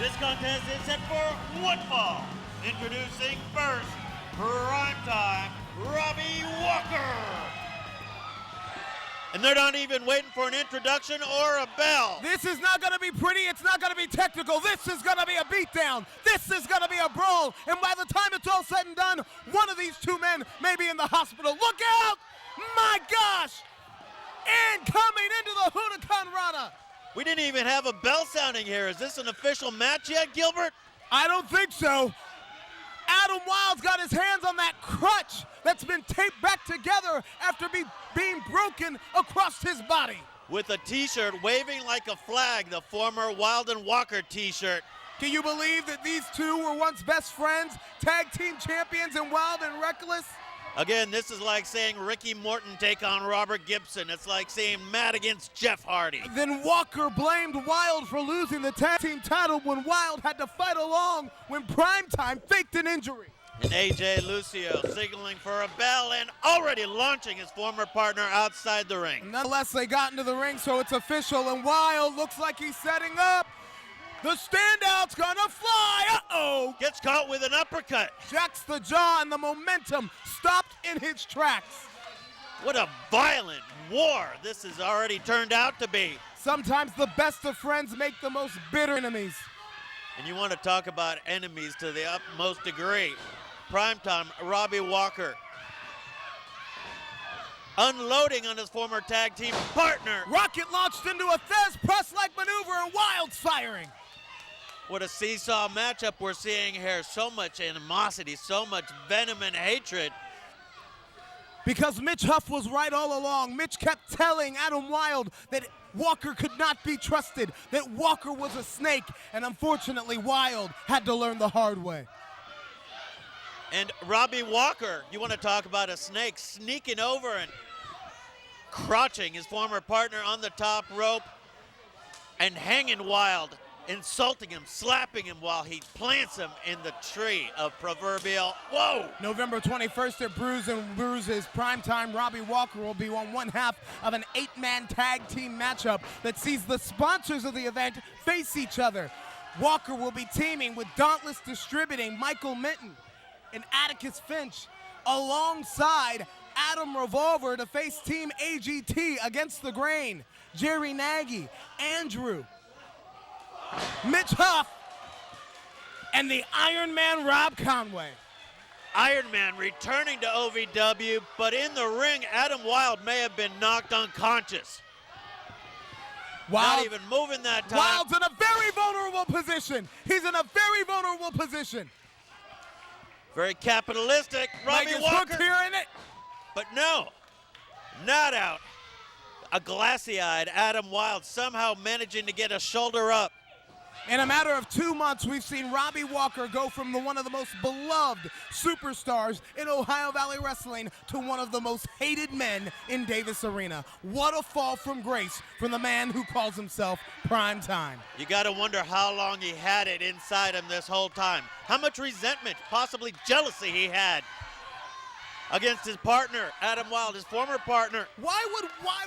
This contest is set for one fall. Introducing first, primetime Robbie Walker. And they're not even waiting for an introduction or a bell. This is not going to be pretty. It's not going to be technical. This is going to be a beatdown. This is going to be a brawl. And by the time it's all said and done, one of these two men may be in the hospital. Look out! My gosh! And coming into the Huracan Rana. We didn't even have a bell sounding here. Is this an official match yet, Gilbert? I don't think so. Adam Wylde's got his hands on that crutch that's been taped back together after being broken across his body. With a t-shirt waving like a flag, the former Wylde and Walker t-shirt. Can you believe that these two were once best friends, tag team champions in Wylde and Reckless? Again, this is like saying Ricky Morton take on Robert Gibson. It's like saying Matt against Jeff Hardy. Then Walker blamed Wylde for losing the tag team title when Wylde had to fight along when Primetime faked an injury. And AJ Lucio signaling for a bell and already launching his former partner outside the ring. Nonetheless, they got into the ring, so it's official, and Wylde looks like he's setting up. The standout's gonna fly, uh-oh! Gets caught with an uppercut. Jacks the jaw, and the momentum stopped in his tracks. What a violent war this has already turned out to be. Sometimes the best of friends make the most bitter enemies. And you want to talk about enemies to the utmost degree. Primetime Robbie Walker unloading on his former tag team partner. Rocket launched into a Thez press-like maneuver, and Wylde's firing. What a seesaw matchup we're seeing here. So much animosity, so much venom and hatred. Because Mitch Huff was right all along. Mitch kept telling Adam Wylde that Walker could not be trusted, that Walker was a snake, and unfortunately Wylde had to learn the hard way. And Robbie Walker, you want to talk about a snake, sneaking over and crotching his former partner on the top rope and hanging Wylde, insulting him, slapping him while he plants him in the tree of proverbial, whoa! November 21st at Brews and Bruises, Primetime Robbie Walker will be on one half of an 8-man tag team matchup that sees the sponsors of the event face each other. Walker will be teaming with Dauntless Distributing, Michael Minton, and Atticus Finch, alongside Adam Revolver to face Team AGT against the Grain, Jerry Nagy, Andrew, Mitch Huff, and the Iron Man Rob Conway. Iron Man returning to OVW, but in the ring, Adam Wylde may have been knocked unconscious. Not even moving that time. Wylde's in a very vulnerable position. He's in a very vulnerable position. Very capitalistic, Robbie Like Walker. Hook here in it. But no, not out. A glassy-eyed Adam Wylde somehow managing to get a shoulder up. In a matter of 2 months, we've seen Robbie Walker go from one of the most beloved superstars in Ohio Valley Wrestling to one of the most hated men in Davis Arena. What a fall from grace from the man who calls himself Primetime. You got to wonder how long he had it inside him this whole time. How much resentment, possibly jealousy he had against his partner, Adam Wylde, his former partner. Why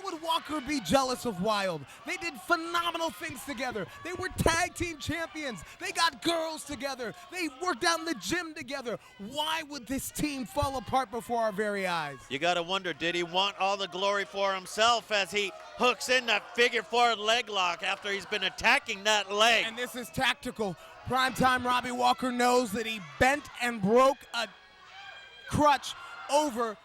would Walker be jealous of Wylde? They did phenomenal things together. They were tag team champions. They got girls together. They worked out in the gym together. Why would this team fall apart before our very eyes? You got to wonder, did he want all the glory for himself as he hooks in that figure-4 leg lock after he's been attacking that leg? And this is tactical. Primetime Robbie Walker knows that he bent and broke a crutch over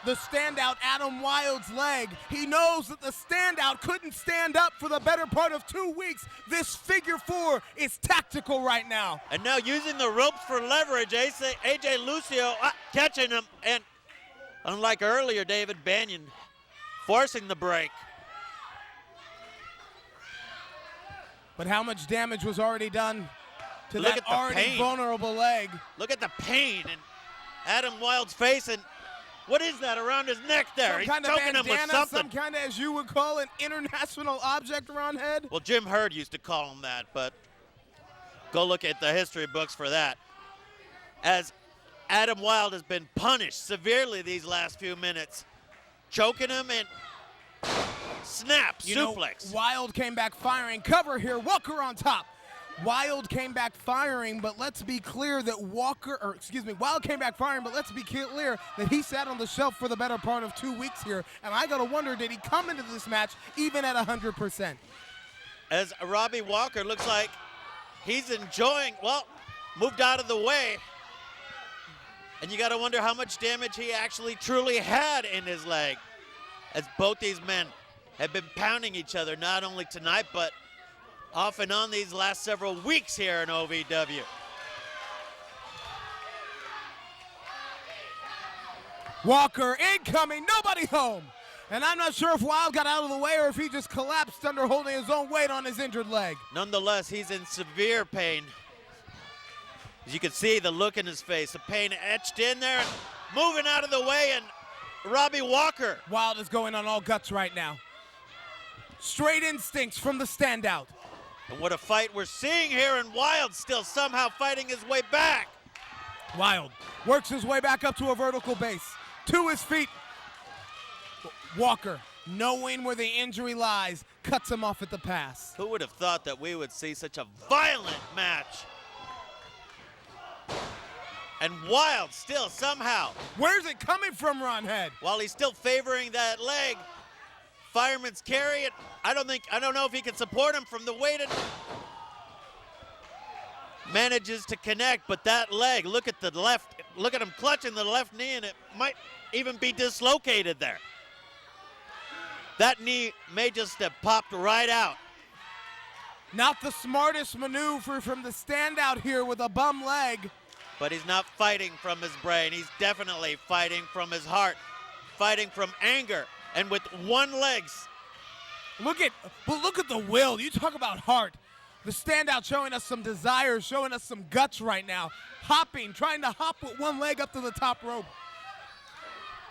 the standout Adam Wylde's leg. He knows that the standout couldn't stand up for the better part of 2 weeks. This figure-4 is tactical right now. And now using the ropes for leverage, AJ Lucio catching him, and unlike earlier, David Banyan forcing the break. But how much damage was already done to Look that at the already pain. vulnerable leg? Look at the pain in Adam Wylde's face, and what is that around his neck there? Some He's kind of choking him with bandana, something. some kind of, as you would call, an international object around head. Well, Jim Herd used to call him that, but go look at the history books for that. As Adam Wylde has been punished severely these last few minutes, choking him and snap, suplex. Wylde came back firing. Cover here, Walker on top. Wylde came back firing, but let's be clear that Wylde came back firing, but let's be clear that he sat on the shelf for the better part of 2 weeks here, and I gotta wonder, did he come into this match even at 100%? As Robbie Walker looks like he's enjoying, well, moved out of the way, and you gotta wonder how much damage he actually truly had in his leg, as both these men have been pounding each other, not only tonight, but off and on these last several weeks here in OVW. Walker incoming, nobody home. And I'm not sure if Wylde got out of the way or if he just collapsed under holding his own weight on his injured leg. Nonetheless, he's in severe pain. As you can see the look in his face, the pain etched in there, and moving out of the way, and Robbie Walker. Wylde is going on all guts right now. Straight instincts from the standout. And what a fight we're seeing here, and Wylde still somehow fighting his way back. Wylde works his way back up to a vertical base. To his feet. Walker, knowing where the injury lies, cuts him off at the pass. Who would have thought that we would see such a violent match? And Wylde still somehow. Where's it coming from, Ronhead? While he's still favoring that leg, fireman's carry it. I don't know if he can support him from the weight and manages to connect, but that leg, look at him clutching the left knee, and it might even be dislocated there. That knee may just have popped right out. Not the smartest maneuver from the standout here with a bum leg. But he's not fighting from his brain. He's definitely fighting from his heart, fighting from anger, and with one leg. Look at the will. You talk about heart. The standout showing us some desire, showing us some guts right now. Hopping, trying to hop with one leg up to the top rope.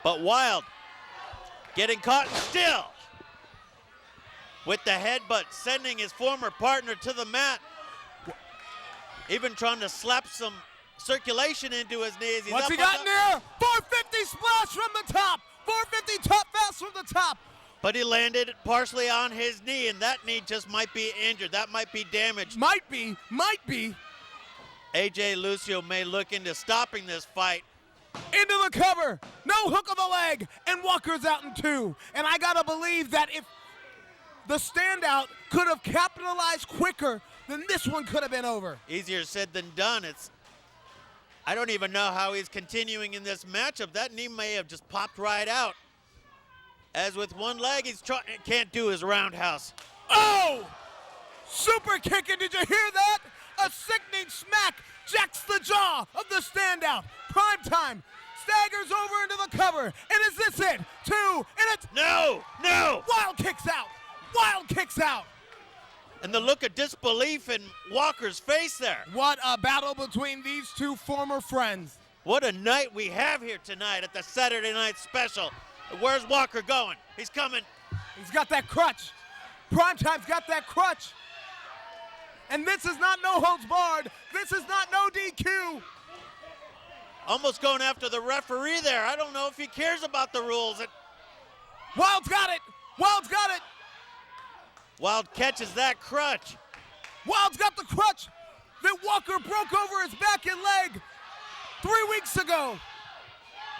But Wylde getting caught still with the headbutt, sending his former partner to the mat. Even trying to slap some circulation into his knees. What's he got in there? 450 splash from the top. 450 top fast from the top. But he landed partially on his knee, and that knee just might be injured. That might be damaged. Might be. AJ Lucio may look into stopping this fight. Into the cover. No hook of the leg. And Walker's out in two. And I gotta believe that if the standout could have capitalized quicker, then this one could have been over. Easier said than done. I don't even know how he's continuing in this matchup. That knee may have just popped right out. As with one leg, can't do his roundhouse. Oh! Super kicking, did you hear that? A sickening smack jacks the jaw of the standout. Prime time, staggers over into the cover. And is this it? Two, and it's... No! Wylde kicks out. And the look of disbelief in Walker's face there. What a battle between these two former friends. What a night we have here tonight at the Saturday Night Special. Where's Walker going? He's coming. He's got that crutch. Primetime's got that crutch. And this is not no holds barred. This is not no DQ. Almost going after the referee there. I don't know if he cares about the rules. Wylde's got it. Wylde catches that crutch. Wylde's got the crutch that Walker broke over his back and leg 3 weeks ago.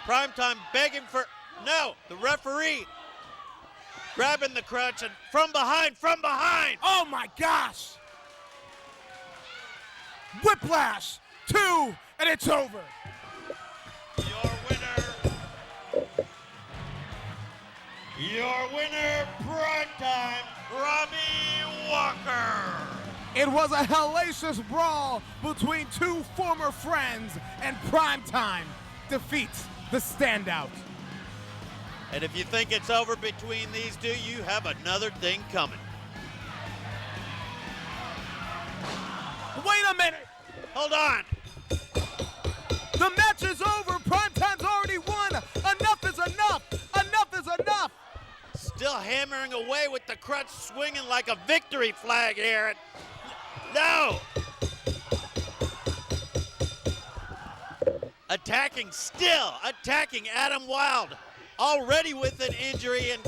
Primetime begging for, no, the referee grabbing the crutch and from behind. Oh my gosh. Whiplash, 2, and it's over. Your winner, Primetime, Robbie Walker. It was a hellacious brawl between two former friends, and Primetime defeats the standout. And if you think it's over between these two, you have another thing coming. Wait a minute. Hold on. The match is over. Primetime's already won. Enough is enough. Still hammering away with the crutch, swinging like a victory flag here. No! Attacking Adam Wylde, already with an injury and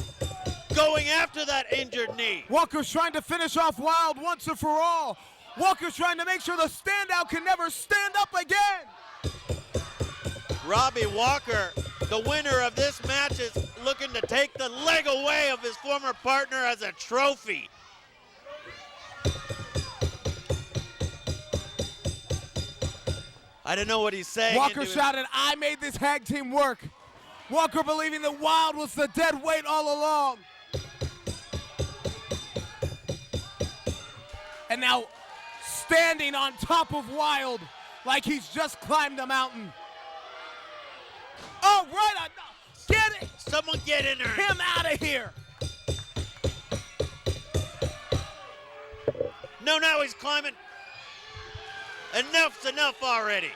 going after that injured knee. Walker's trying to finish off Wylde once and for all. Walker's trying to make sure the standout can never stand up again. Robbie Walker, the winner of this match, is looking to take the leg away of his former partner as a trophy. I don't know what he's saying. Walker shouted, "I made this tag team work." Walker believing that Wylde was the dead weight all along. And now standing on top of Wylde like he's just climbed a mountain. Oh, right on. Get it. Someone get in there. Him out of here. No, now he's climbing. Enough's enough already.